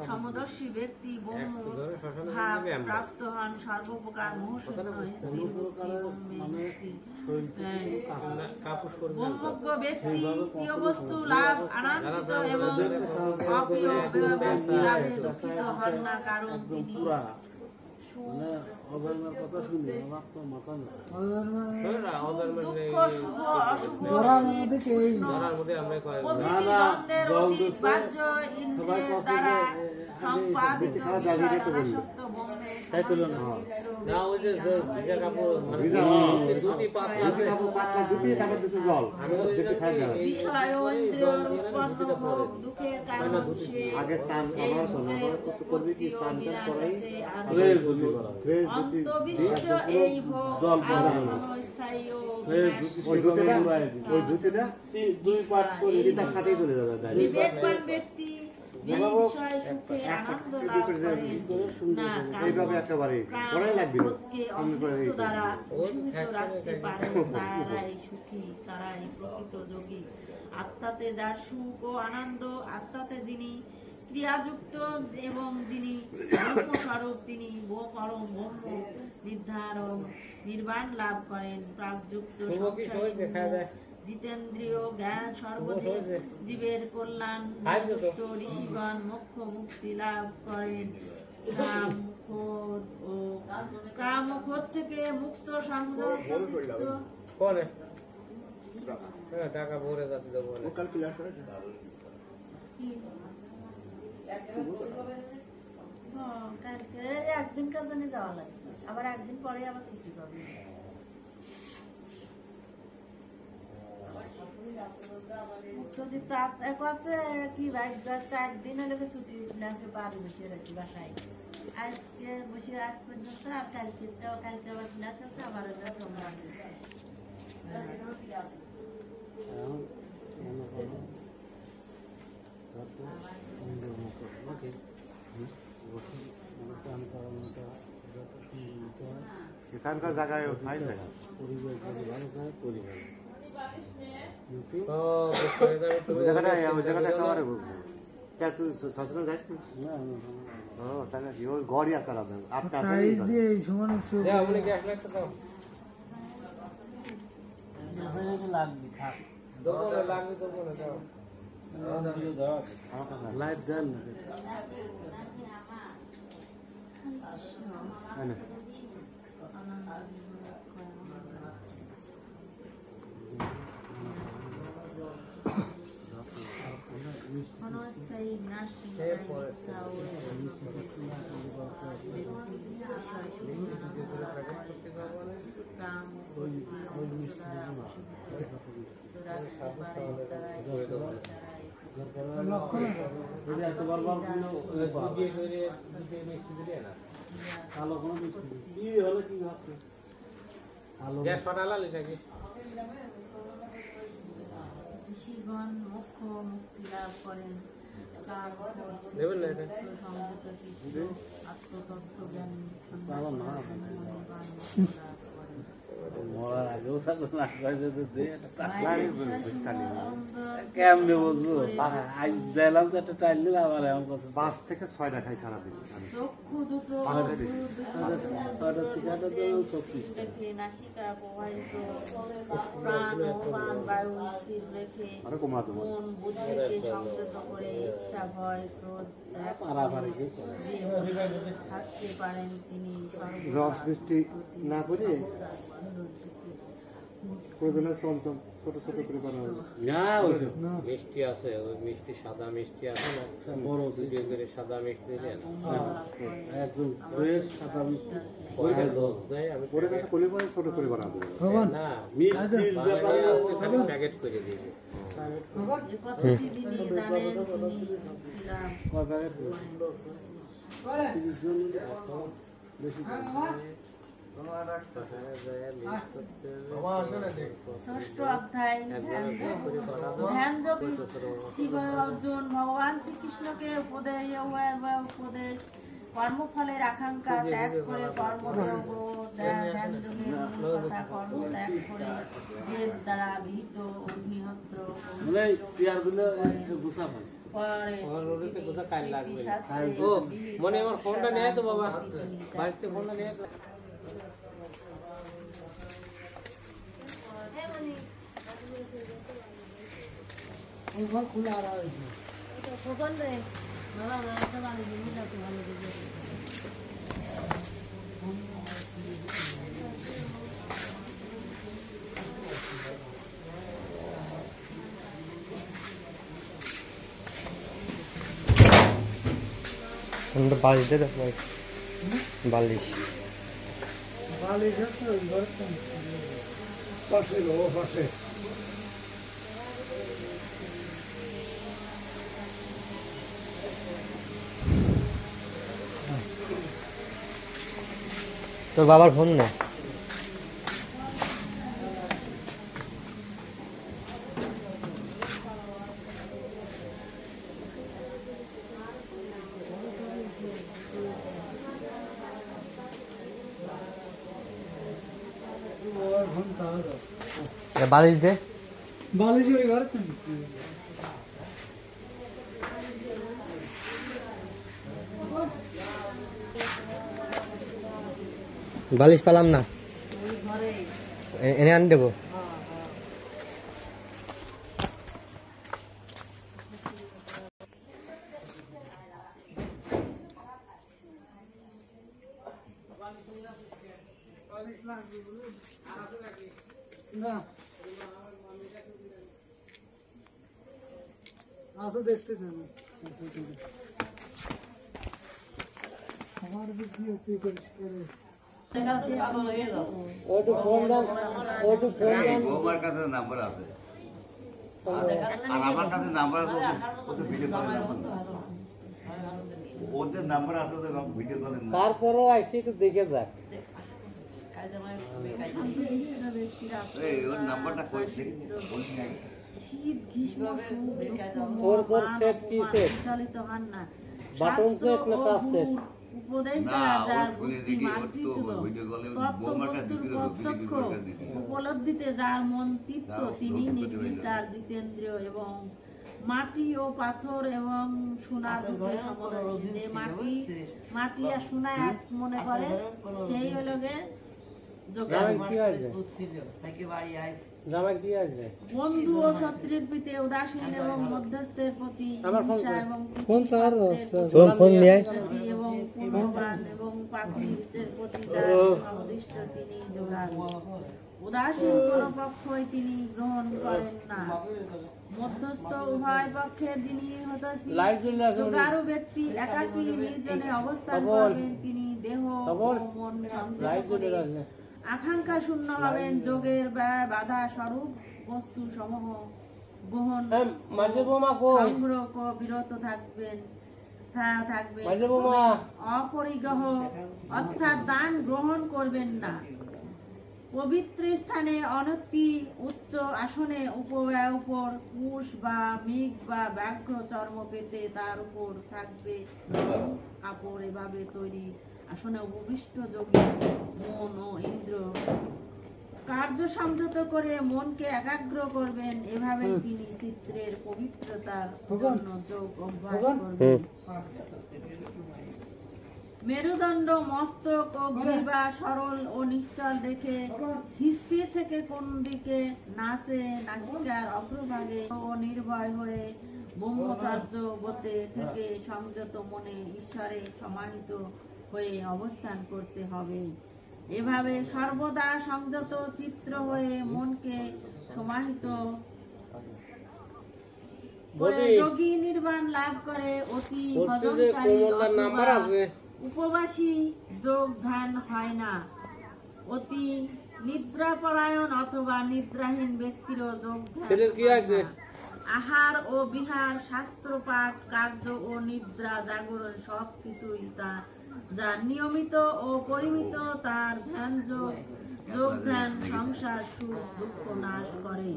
সমদর্শী ব্যক্তি ব্রহ্ম ভাব প্রাপ্ত হন সর্বপ্রকার ব্রহ্মজ্ঞ ব্যক্তি প্রিয় বস্তু লাভ আনন্দিত এবং অপ্রিয় ব্যক্তি লাভে দুঃখিত হন না, কারণ তিনি দুঃখ শুভ অশুভ বাহ্য ইন্দ্রিয়ের দ্বারা সম্পাদিত বিবেকবান ব্যক্তি আত্মাতে যার সুখ ও আনন্দ, আত্মাতে যিনি ক্রিয়াযুক্ত এবং যিনি ব্রহ্মস্বরূপ তিনি পরম ব্রহ্ম নির্ধারণ নির্বাণ লাভ করেন। প্রাগযুক্ত জিতেন্দ্রীয় জ্ঞান সর্বজীবের কল্যাণ ঋষিগণ মোক্ষ মুক্তি লাভ করেন। কাম ক্রোধ থেকে মুক্ত টাকা ভরে যাচ্ছে একদিন কাজ জানি যাওয়া লাগে, আবার একদিন পরে আবার ছুটি পাবে। একদিন হলে ছুটি পারি বসে রাখি বাসায়, আজকে বসে আজ পর্যন্ত, আর কালকে আবার ক্লাস আছে, আবার তোমরা আছে। এখানকার জায়গায় গড়ি একটা লাইট দেন ক্ষণস্থায়ী ঋষিগণ মোক্ষ মুক্তি লাভ করেন। আত্মতত্ত্ব জ্ঞান মরার আগেও কেমনে বলবো আজ দিলাম তো একটা টাইল দিলে আবার এমন কথা 5 থেকে 6টা খাই সারাদিন আমি। চক্ষু দুটো রেখে নাসিকা প্রবাহিত প্রাণ ও প্রাণ বায়ু স্থির রেখে আরে কমা তোমার মন বুদ্ধিকে সংযত করে ইচ্ছা ভয় ক্রোধ ত্যাগ পারাপারি কি করে দিয়ে থাকতে পারেন তিনি রস বৃষ্টি না করে প্রয়োজনে চমচম ছোট ছোট করে বানাবো। না ওইসব মিষ্টি আছে ওই মিষ্টি সাদা মিষ্টি আছে না বড় ভিডিও করে সাদা মিষ্টি দিলেন একদম ফ্রেশ সাদা মিষ্টি ওই লোক যায় আমি পরে কাছে করলে পরে ছোট করে বানাবো। না মিষ্টির ব্যাপারে আছে খালি প্যাকেট করে দিয়েছে এই পদ্ধতি তিনি জানেন তিনি ছিলাম কয় প্যাকেট করে বেশি ষষ্ঠ অধ্যায় ধ্যানযোগ শিব অর্জুন ভগবান শ্রীকৃষ্ণকে উপদেশ কর্মফলের আকাঙ্ক্ষা ত্যাগ করে কর্মযোগ ও ধ্যানযোগের মূল কথা কর্ম ত্যাগ করে বেদ দ্বারা বিহিত অগ্নিহোত্র মানে চেয়ারগুলো গুছা হয় ও মনে আমার ফোনটা নিয়ে তো বাবা বাড়িতে ফোনটা নিয়ে বালিশ দে বালিশ তোর বাবার ফোন না বালিশ দে বালিশ পালাম না এনে আনি দেবো বৌমার কাছে নাম্বার আছে আর আমার কাছে নাম্বার আছে ওদের ভিডিও কলের নাম্বার না ওদের নাম্বার আছে ওদের ভিডিও কলের না তারপরও আইসি একটু দেখে যাক এই ওর নাম্বারটা কই থেকে বলি নাই শীত গ্রীষ্ম ওর সেট কি সেট চালিত হন না বাটন সেট না টাচ সেট উপদেশ না ওর খুলে দেখি ওর তো ভিডিও কলে বৌমার কাছে দিছিল তো ভিডিও কলের কাছে দিছিল উপলব্ধিতে যার মন তৃপ্ত তিনি নির্বিকার জিতেন্দ্রিয় এবং মাটি ও পাথর এবং সোনার যে মাটি আর সোনা এক মনে করে সেই হলো গে বন্ধু ও শত্রুর প্রতি উদাসীন এবং মধ্যস্থের প্রতি হিংসা এবং এবং পূর্ণবান এবং পাপিষ্টের প্রতি যার উদ্দিষ্ট তিনি যোগান উদাসীন কোন পক্ষই তিনি গ্রহণ করেন না মধ্যস্থ উভয় পক্ষে যিনি হতাশী যোগারু ব্যক্তি একাকী নির্জনে অবস্থান করবেন তিনি দেহ ও মন সংযত করে আকাঙ্ক্ষা শূন্য হবেন যোগের বাধা স্বরূপ বস্তু সমূহ গ্রহণ সংগ্রহ বিরত থাকবেন অপরিগ্রহ অর্থাৎ দান গ্রহণ করবেন না পবিত্র স্থানে অনতি উচ্চ আসনে উপর কুশ বা মেঘ বা ব্যাঘ্র চর্ম পেতে তার উপর থাকবে কাপড় এভাবে তৈরি আসনে উপবিষ্ট যোগী মন ও ইন্দ্র কার্য সংযত করে মনকে একাগ্র করবেন, এভাবেই তিনি চিত্রের পবিত্রতার জন্য যোগ অভ্যাস করবেন। মেরুদণ্ড, মস্তক ও গ্রীবা সরল ও নিশ্চল দেখে স্থির থেকে কোন দিকে নাচে, নাসিকার অগ্রভাগে ও নির্ভয় হয়ে ব্রহ্মচর্য ব্রতে থেকে সংযত মনে ঈশ্বরে সমাহিত হয়ে অবস্থান করতে হবে। এভাবে সর্বদা সংযত চিত্র হয়ে মনকে সমাহিত করে যোগী নির্বাণ লাভ করে। অতি ভজনকারী অথবা উপবাসী যোগ ধ্যান হয় না। অতি নিদ্রাপরায়ণ অথবা নিদ্রাহীন ব্যক্তিরও যোগ ধ্যান হয় না। আহার ও বিহার, শাস্ত্র পাঠ, কার্য ও নিদ্রা, জাগরণ সব কিছুই যা নিয়মিত ও পরিমিত তার ধ্যান যোগ ধ্যান সংসার সুখ দুঃখ নাশ করে।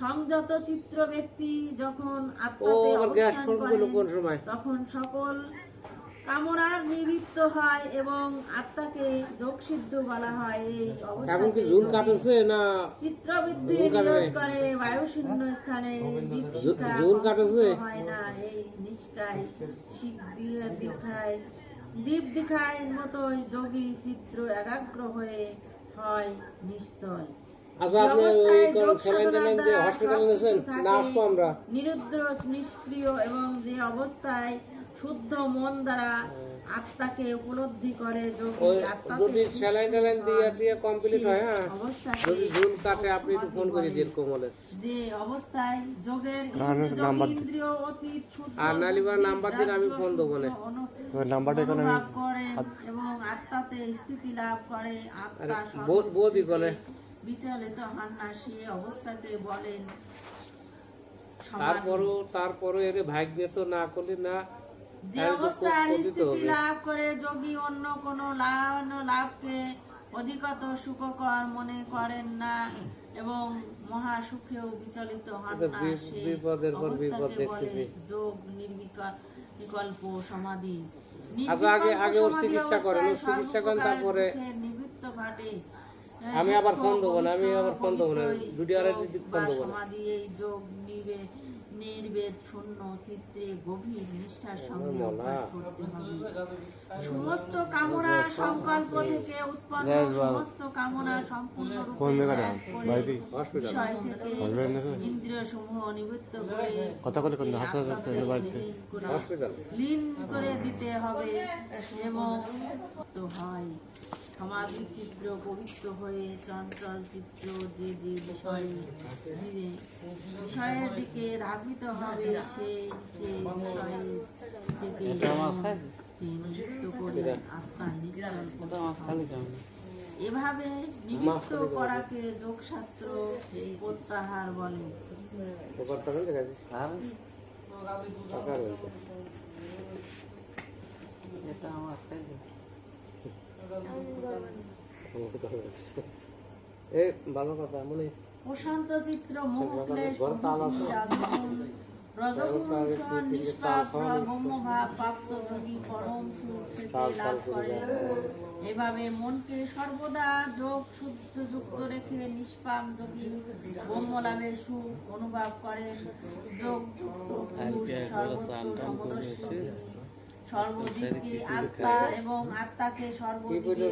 সংযত চিত্র ব্যক্তি যখন আত্মাতে অবস্থান করে তখন সকল কামনার নিবৃত্ত হয় এবং আত্মাকে যোগসিদ্ধ বলা হয়। এই অবস্থাকে চিত্রবৃদ্ধি নিরোধ করে। বায়ুশূন্য স্থানে দীপশিখা হয় না। এই নিষ্কায় দীপ দীক্ষায় মতোই যোগী চিত্র একাগ্র হয়ে হয় নিশ্চয়। নিরুদ্র, নিষ্ক্রিয় এবং যে অবস্থায় শুদ্ধ মন দ্বারা আত্মাকে উপলব্ধি করে যোগী আত্মাতে যে অবস্থায় যোগের ইন্দ্রিয় অতীত শুদ্ধ অনুভব করেন এবং আত্মাতে স্থিতি লাভ করে, আত্মা বিচলিত হন না, সে অবস্থাকে বলেন তারপরও এর ভাগ্য তো না করলে না। যে অবস্থার স্থিতি লাভ করে যোগী অন্য কোন লাভকে অধিকতর সুখকর মনে করেন না এবং মহা সুখেও বিচলিত হন না, সে অবস্থাকে বলে যোগ নির্বিকল্প সমাধি। নিবৃত্ত ঘটে। আমি আবার ফোন দেবো না, সমাধি এই যোগ নির্বেদ শূন্য চিত্রে গভীর নিষ্ঠার সঙ্গে অভ্যাস করতে হবে। সমস্ত কামনা সংকল্প থেকে উৎপন্ন সমস্ত কামনা সম্পূর্ণরূপে ত্যাগ করে বিষয় থেকে ইন্দ্রিয় সমূহ নিবৃত্ত করে লীন করে দিতে হবে এবং হয়। সমাধি চিত্র পবিত্র হয়ে চঞ্চল চিত্র যে যে বিষয়ের দিকে ধাবিত হবে সে বিষয়ের থেকে নিযুক্ত করে আত্মা নিশ্চল। এভাবে নিবৃত্ত করাকে যোগশাস্ত্র প্রত্যাহার বলে। প্রশান্ত চিত্র মুখ ক্লেশ রজগুণ নিষ্পাপ ব্রহ্মভাব প্রাপ্ত যোগী পরম সুখ থেকে লাভ করে। এভাবে মনকে সর্বদা যোগ শুদ্ধ যুক্ত রেখে নিষ্পাপ যোগী ব্রহ্মলাভের সুখ অনুভব করেন। যোগ যুক্ত পুরুষ সর্বত্র সমদর্শী, সর্বদিকে আত্মা এবং আত্মাকে সর্বদিকে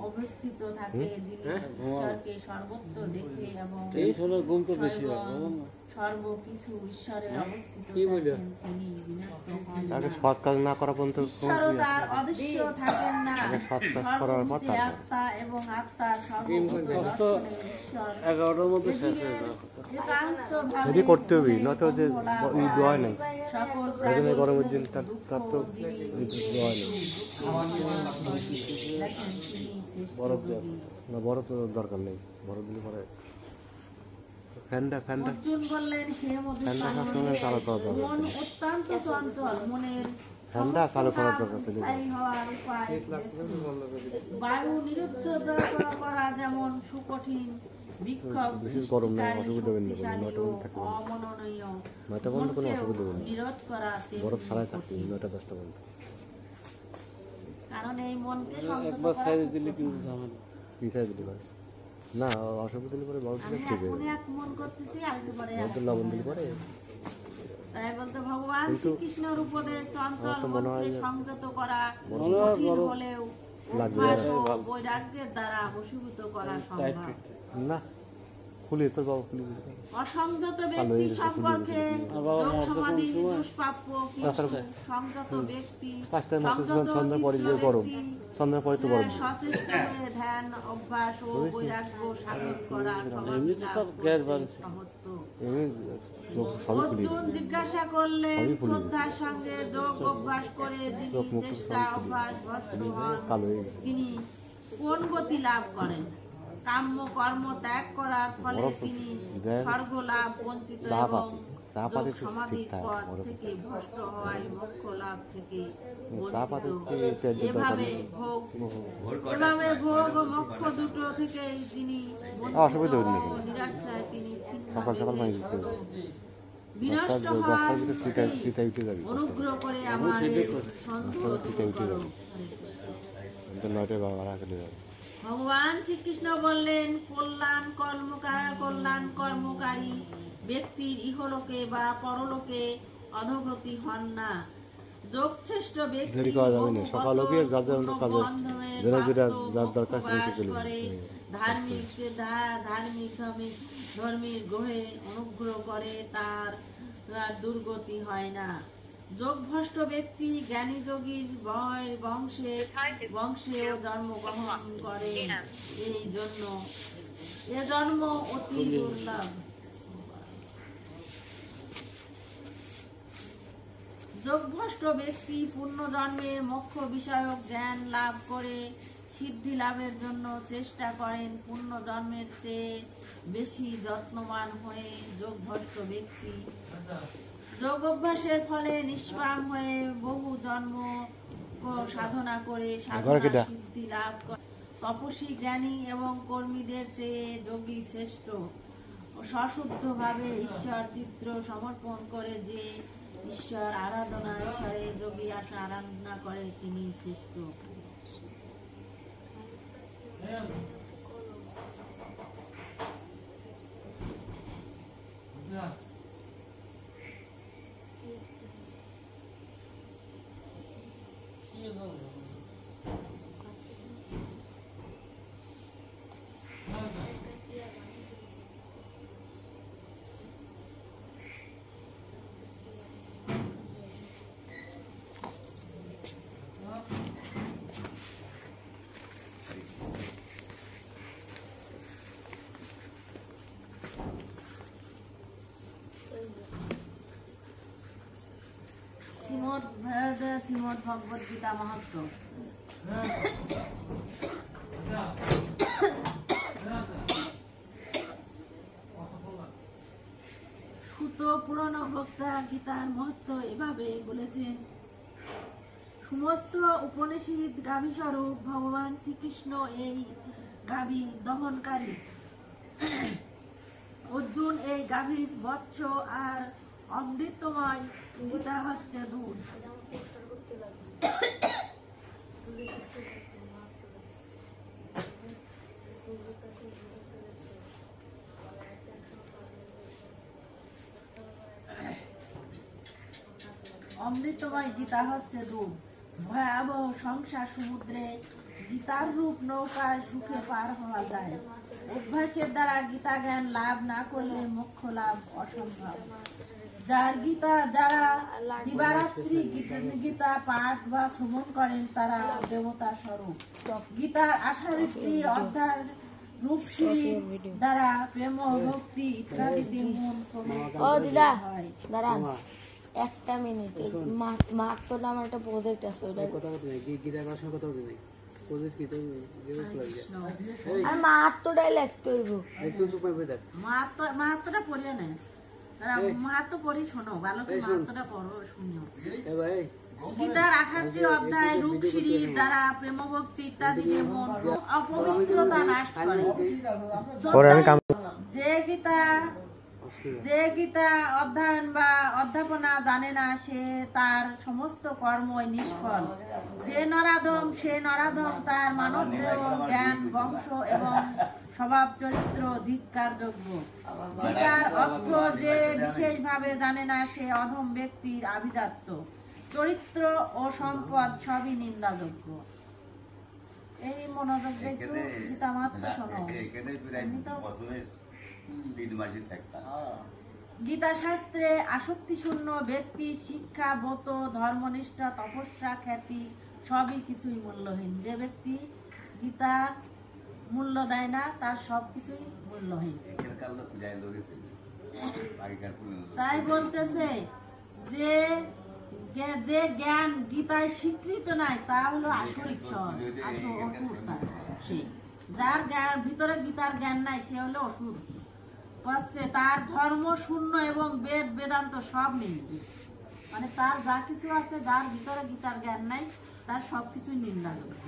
অবস্থিত থাকে, যিনি ঈশ্বরকে সর্বত্র দেখে এবং সর্বকিছু ঈশ্বরে অবস্থিত থাকেন, তিনি বিনষ্ট হন না। সৎ কাজ না করা পর্যন্ত ঈশ্বরতার অদৃশ্য থাকেন না। সর্বভূতে আত্মা এবং আত্মার সর্বভূত ঈশ্বর সেটি করতে হবে, নয়তো যে দোয়া নেই গরমের দিন তার তো দোয়া নেই। বরফ না, বরফ দরকার নেই, বরফ দিলে পরে অর্জুন বললেন, হে মধুসূদন, মন অত্যন্ত চঞ্চল, মনের স্থায়ী হওয়ার উপায় বায়ু নিরুদ্ধ করা যেমন সুকঠিন, বিক্ষোভ অমননীয়, নিরোধ করা কারণ এই মনকে না অসুবিধা দিলে পরে বাবু আমি ঠিক আছে এখনই এক মন করতেছি আর একটু পরে তো লবণ দিলে পরে তাই বলতে ভগবান কিন্তু শ্রীকৃষ্ণের উপদেশ চঞ্চল আমার তো মনে হয় মনকে যে সংযত করা মনে হয় কঠিন বড় হলেও লাগবে। অভ্যাস ও বৈরাগ্যের দ্বারা বশীভূত করা সম্ভব। না খুলি তোর বাবা খুলি দিতে অসংযত ভালো ব্যক্তি হয়ে গেছে, সম্পর্কে আবার যোগ মদ্যপান সমাধি সময়? দুষ্প্রাপ্য, কিন্তু সংযত ব্যক্তি পাঁচটার মাসে সংযত সন্ধ্যা পরে যে চিত্ত গরম ব্যক্তি, সন্ধ্যার পরে তো গরম সচেষ্ট হয়ে ধ্যান অভ্যাস ও বৈরাগ্য সাধন করা এমনি তো তার গ্যাস বাড়ছে। এমনি সবই খুলি অর্জুন জিজ্ঞাসা করলেন সবই খুলে শ্রদ্ধার সঙ্গে যোগ অভ্যাস করে যিনি চোখ মুখ চেষ্টা সবই খুলে অভ্যাস ভ্রষ্ট হন কালো হয়ে গেছে তিনি কোন গতি লাভ করেন? কাম্য কর্ম ত্যাগ করার ফলে বরফ তিনি দেন। স্বর্গ লাভ বঞ্চিত চা এবং পাতি চা যোগ পাতি তো সমাধির ঠিকঠাক পথ বরফ থেকে ভ্রষ্ট হওয়ায় মোক্ষ লাভ থেকে চা পাতি বঞ্চিত। তেল দরকার এভাবে নেই ভোগ ভোর কটায় এভাবে ভোগ ও মোক্ষ দুটো থেকে তিনি অসুবিধা হইল না। বঞ্চিত ও নিরাশ্রয় তিনি সকাল সকাল ছিন্ন মাই হইলেন। দিতে হবে। বিনষ্ট দশটার হওয়ার ভিতরে চিতায় উঠে যাবি অনুগ্রহ করে আমার সন্তুষ্ট চিতায় উঠে করো। যাবি তো 9টায় বাবা রাখলে যাবে ভগবান শ্রীকৃষ্ণ বললেন কল্যাণ কর্মকারী ব্যক্তির ইহলোকে বা পরলোকে অধোগতি হন না। যোগশ্রেষ্ঠ ব্যক্তি দেরি করা যাবে না। বহু সকাল হোক, বছর যার যার পূর্ণ কাজে বন্ধনের যেটা প্রাপ্ত যার দরকার সেটা উপবাস চলে করে ধর্মীর গ্রহে অনুগ্রহ করে তার দুর্গতি হয় না। যোগভ্রষ্ট ব্যক্তি জ্ঞানী যোগীর বংশেও জন্মগ্রহণ করে, এই জন্য এ জন্ম অতি দুর্লভ। যোগভ্রষ্ট ব্যক্তি পূর্ণ জন্মের মোক্ষ বিষয়ক জ্ঞান লাভ করে সিদ্ধি লাভের জন্য চেষ্টা করেন। পূর্ণ জন্মের চেয়ে বেশি যত্নবান হয়ে যোগভ্রষ্ট ব্যক্তি যোগ অভ্যাসের ফলে নিষ্কাম হয়ে বহু জন্ম সাধনা করে সাধনা সিদ্ধি লাভ করে। তপস্বী জ্ঞানী এবং কর্মীদের চেয়ে যোগী শ্রেষ্ঠ। সশুদ্ধ ভাবে ঈশ্বর চিত্র সমর্পণ করে যে ঈশ্বর ঈশ্বরে যোগী আরাধনা করে তিনি শ্রেষ্ঠ। শ্রীমদ্ ভগবদ গীতা মাহাত্ম। সুত পুরানো বক্তা গীতার মহত্ব এভাবে বলেছেন, সমস্ত উপনিষদ গাভী স্বরূপ ভগবান শ্রীকৃষ্ণ এই গাভী দহনকারী। অর্জুন এই গাভীর বৎস আর অমৃতময় গীতা হচ্ছে দুধ। অমৃতময় গীতা হচ্ছে দুধ। ভয়াবহ সংসার সমুদ্রে গীতার রূপ নৌকায় সুখে পার হওয়া যায়। অভ্যাসের দ্বারা গীতা জ্ঞান লাভ না করলে মোক্ষ লাভ অসম্ভব। যারা দিবারাত্রি গীতা পাঠ বা শ্রবণ করেন তারা দেবতা স্বরূপ। গীতার 18টি অধ্যায় রূপশ্রী দ্বারা প্রেম ভক্তি ইত্যাদিতে মন পবিত্র হয়। দাঁড়ান একটা মিনিট, মাত্রটা আমার একটা প্রজেক্ট আছে ওটা আর মাত্রটাই লিখতে হইব। মাহাত্মটা পড়িয়ে নেয়, মাহাত্ম পড়ি শোনো, ভালো করে মাহাত্মটা পড়ো শুনো। গীতার 18টি অধ্যায় রূপশ্রীর দ্বারা প্রেম ভক্তি ইত্যাদিতে মন অপবিত্রতা নাশ করে। যে গীতা অধ্যয়ন বা অধ্যাপনা জানে না সে তার সমস্ত কর্মই নিষ্ফল। যে নরাধম সে নরাধম তার মানব দেহ জ্ঞান বংশ এবং স্বভাব চরিত্র ধিক্কারযোগ্য। গীতার অর্থ যে বিশেষভাবে জানে না সে অধম ব্যক্তির আভিজাত্য। চরিত্র ও সম্পদ সবই নিন্দাযোগ্য। এই মনোযোগ দেখো, গীতা মাত্র শোনো। গীতা শাস্ত্রে আসক্তি শূন্য ব্যক্তি শিক্ষা, ব্রত, ধর্মনিষ্ঠা, তপস্যা, খ্যাতি সবই কিছুই মূল্যহীন। যে ব্যক্তি গীতা মূল্য দেয় না তার সবকিছুই মূল্যহীন। তাই বলতেছে যে যে জ্ঞান গীতায় স্বীকৃত নাই তা হলো আসরিক অসুর। যার ভিতরে গীতার জ্ঞান নাই সে হলো অসুর। তার ধর্ম শূন্য এবং বেদ বেদান্ত সব মিলবে। মানে তার যা কিছু আছে, যার ভিতরে গীতার জ্ঞান নাই তার সবকিছুই নিন্দাযোগ্য।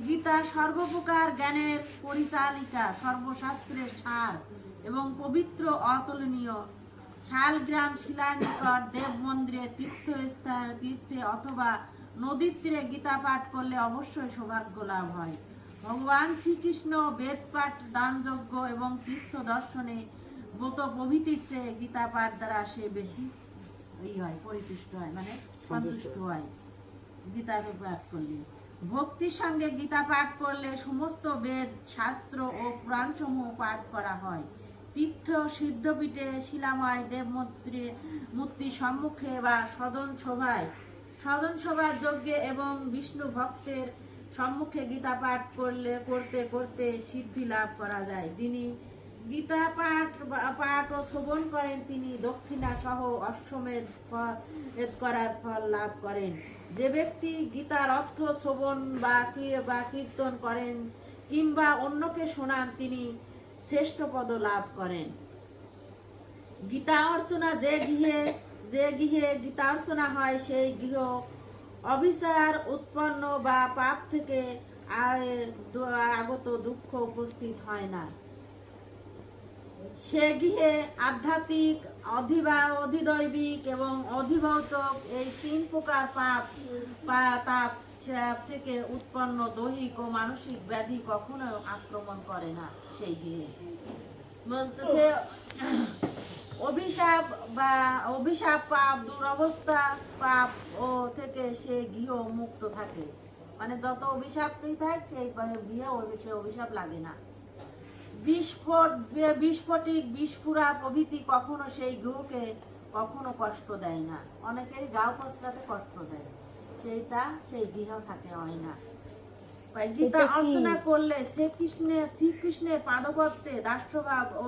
গীতা সর্বপ্রকার জ্ঞানের পরিচালিকা, সর্বশাস্ত্রের সার এবং পবিত্র অতুলনীয়। শালগ্রাম, শিলানিকট, দেব মন্দিরে, তীর্থে অথবা নদীর তীরে গীতা পাঠ করলে অবশ্যই সৌভাগ্য লাভ হয়। ভগবান শ্রীকৃষ্ণ বেদ পাঠ, দানযজ্ঞ এবং তীর্থ দর্শনে ব্রত প্রভৃতির চেয়ে গীতা পাঠ দ্বারা সে বেশি পরিতুষ্ট হয়, মানে সন্তুষ্ট হয়। গীতা পাঠ করলে ভক্তির সঙ্গে গীতা পাঠ করলে সমস্ত বেদ, শাস্ত্র ও পুরাণ সমূহ পাঠ করা হয়। তীর্থ, সিদ্ধপীঠে, শিলাময় দেব মূর্তির সম্মুখে বা সদন সভার যজ্ঞে এবং বিষ্ণু ভক্তের সম্মুখে গীতা পাঠ করতে করতে সিদ্ধি লাভ করা যায়। যিনি গীতা পাঠ ও শ্রবণ করেন তিনি দক্ষিণা সহ অশ্বমেধ করার ফল লাভ করেন। যে ব্যক্তি গীতার অর্থ শ্রবণ বা কীর্তন করেন কিংবা অন্যকে শোনান তিনি শ্রেষ্ঠ পদ লাভ করেন। গীতা অর্চনা যে গৃহে গীতা অর্চনা হয় সেই গৃহ অবিচার উৎপন্ন বা পাপ থেকে আগত দুঃখ উপস্থিত হয় না। সে গৃহে আধ্যাত্মিক, অধিদৈবিক এবং অধিভৌতিক এই 3 প্রকার তাপ থেকে উৎপন্ন দৈহিক ও মানসিক ব্যাধি কখনো আক্রমণ করে না। সেই গৃহে বলতেছে অভিশাপ, পাপ, দুরবস্থা, পাপ ও থেকে সে গৃহ মুক্ত থাকে। মানে যত অভিশাপই থাকে সেই গৃহে অভিশাপ লাগে না। বিস্ফোটিক, বিস্ফোরা প্রভৃতি কখনো সেই গৃহকে কখনো কষ্ট দেয় না। অনেকেরই গাও কষ্টাতে কষ্ট দেয়, সেই গৃহ থাকে হয় না। গীতা অর্চনা করলে শ্রীকৃষ্ণের পাদপদ্মে দাস্যভাব ও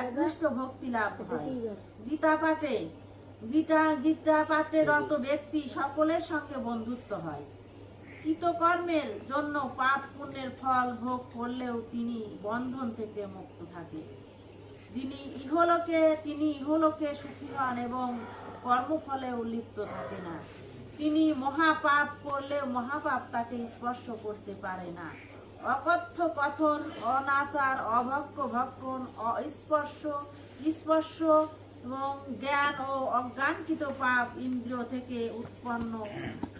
একনিষ্ঠ ভক্তি লাভ হয়। গীতা পাঠে রত ব্যক্তি সকলের সঙ্গে বন্ধুত্ব হয়। কৃতকর্মের জন্য পাপ পুণ্যের ফল ভোগ করলেও তিনি বন্ধন থেকে মুক্ত থাকে। তিনি ইহলোকে সুখী হন এবং কর্মফলেও লিপ্ত থাকে না। তিনি মহাপাপ করলেও মহাপাপ তাকে স্পর্শ করতে পারে না। অকথ্য কথন, অনাচার, অভক্ষ ভক্ষণ, স্পর্শ এবং জ্ঞান ও অজ্ঞানকৃত পাপ ইন্দ্রিয় থেকে উৎপন্ন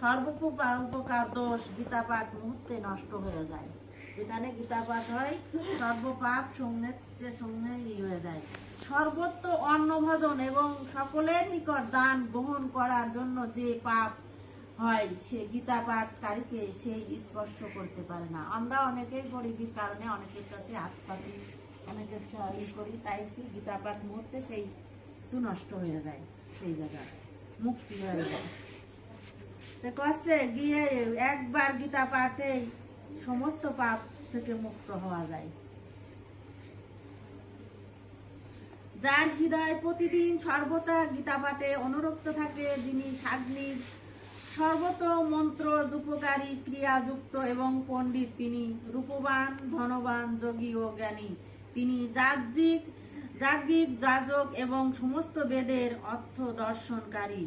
সর্বপ্রকার দোষ গীতা পাঠ মুহূর্তে নষ্ট হয়ে যায়। যেখানে গীতা পাঠ হয় সর্বপাপ সঙ্গে হয়ে যায়। সর্বত্র অন্নভোজন এবং সকলের নিকট দান গ্রহণ করার জন্য যে পাপ হয় সে গীতা পাঠকারীকে সেই স্পর্শ করতে পারে না। আমরা অনেকেই গরিবের কারণে অনেকের কাছে হাত পাতি, অনেকের করি, তাই কি গীতা পাঠ মুহূর্তে সেই সুনষ্ট হয়ে যায়, সেই জায়গায় মুক্তি হয়ে যায়। গিয়ে একবার গীতা পাঠে সমস্ত পাপ থেকে মুক্ত হওয়া যায়। যার হৃদয় প্রতিদিন সর্বদা গীতা পাঠে অনুরক্ত থাকে, যিনি সাগ্নির সর্বত মন্ত্র উপকারী, ক্রিয়াযুক্ত এবং পণ্ডিত, তিনি রূপবান, ধনবান, যোগী ও জ্ঞানী। তিনি যাজ্ঞিক, যাজক এবং সমস্ত বেদের অর্থ দর্শনকারী।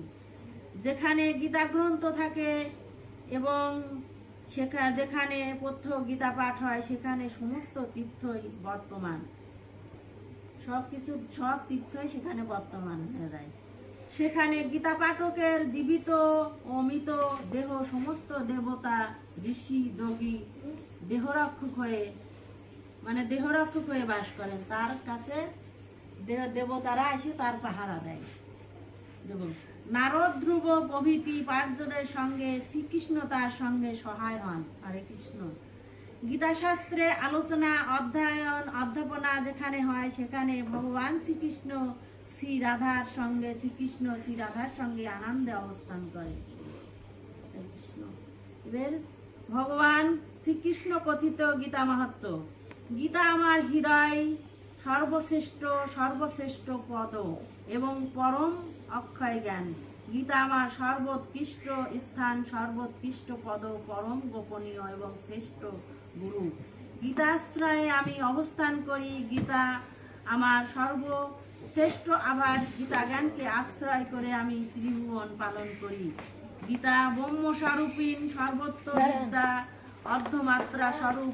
যেখানে গীতা গ্রন্থ থাকে এবং যেখানে প্রত্যহ গীতা পাঠ হয় সেখানে সমস্ত তীর্থই বর্তমান। সব তীর্থই সেখানে বর্তমান হয়ে যায়। সেখানে গীতা পাঠকের জীবিত ও মৃত দেহ সমস্ত দেবতা, ঋষি, যোগী দেহরক্ষক হয়ে মানে দেহরক্ষক হয়ে বাস করেন, তার কাছে দেবতারা এসে তার পাহারা দেয়। দেখুন, নারদ, ধ্রুব প্রভৃতি পার্শ্বদের সঙ্গে শ্রীকৃষ্ণ তার সঙ্গে সহায় হন। হরে কৃষ্ণ। গীতা শাস্ত্রে আলোচনা, অধ্যয়ন, অধ্যাপনা যেখানে হয় সেখানে ভগবান শ্রীকৃষ্ণ শ্রী রাধার সঙ্গে আনন্দে অবস্থান করে। এবার ভগবান শ্রীকৃষ্ণ কথিত গীতা মাহাত্ম্য। গীতা আমার হৃদয় সর্বশ্রেষ্ঠ পদ এবং পরম অক্ষয় জ্ঞান। গীতা আমার সর্বোৎকৃষ্ট স্থান, সর্বোৎকৃষ্ট পদ, পরম গোপনীয় এবং শ্রেষ্ঠ গুরু। গীতাশ্রয়ে আমি অবস্থান করি। গীতা আমার সর্বশ্রেষ্ঠ। আবার গীতা জ্ঞানকে আশ্রয় করে আমি ত্রিভুবন পালন করি। গীতা ব্রহ্মস্বরূপিণ, সর্বত্র বিদ্যা, অর্ধমাত্রা স্বরূপ